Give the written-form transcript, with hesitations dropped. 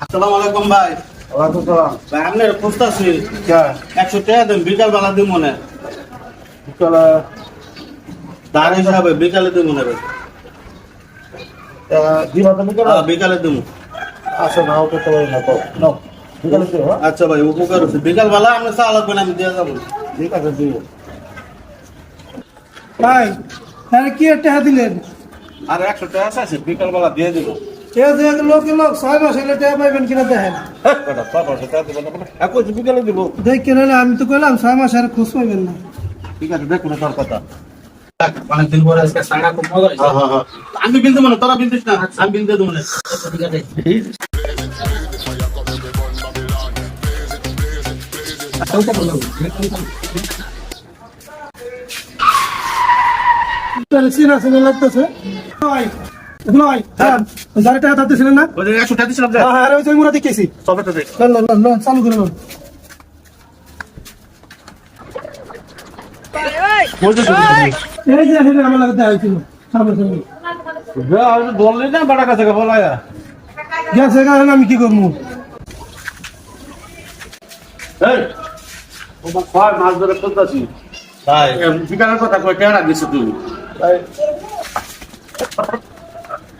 আসসালামু আলাইকুম ভাই। ওয়ালাইকুম সালাম। ভাই আপনার খুঁজতেছি কে 100 টাকা দেন, বিকাল বেলা দিব মনে বিকালে তার হিসাবে বিকালে দিব মনে ভাই। দিবা তো বিকালে বিকালে দিব। আচ্ছা নাও করতে পারি না তো নাও বিকালে দিও হ্যাঁ? আচ্ছা ভাই, উপকার হচ্ছে। বিকাল বেলা আপনি চা লাগবে না, আমি দিয়ে যাবো। ঠিক আছে দিও। ভাই হ্যাঁ কি একটা দিলেন? আর 100 টাকা আছে, বিকাল বেলা দিয়ে দিব। এ যে লোকে লোক 6 মাস হলে টাকা পাইবেন কিনা দেখেন। বেটা পাপা সেটা দিব না এখন বিকালে দিব। দেখ কেন আমি তো কইলাম 6 মাস আর খোঁজ পাইবেন না। ঠিক আছে দেখুন তোর কথা। অনেকদিন পরে আজকে সাঙ্গা খুব মজা হয়েছে। হ্যাঁ আমি বিলতে মনে, তোরা বিলতিস না, আমি বিলতে দেবো না। ঠিক আছে। তাহলে সিনা সিনা লাগতেছে। ভাই ভাই যারা টাকা দিতেছিলেন না? ওই যে 100 টাকা দিছিলাম যে, হ্যাঁ হ্যাঁ ওই মুরা দেখেছি। সবে তো দেখ। লন চালু করে লন। এই যে হেরে আমার লাগতে আইছিল সামনে সামনে আমি বললি না বেটা কাছে বলায়া গেছে কারণ আমি কি করবো? এই তোমার কয় মাছ ধরে খুঁজতাছি ভাই বিকালের কথা কয় কেন দিছ তুই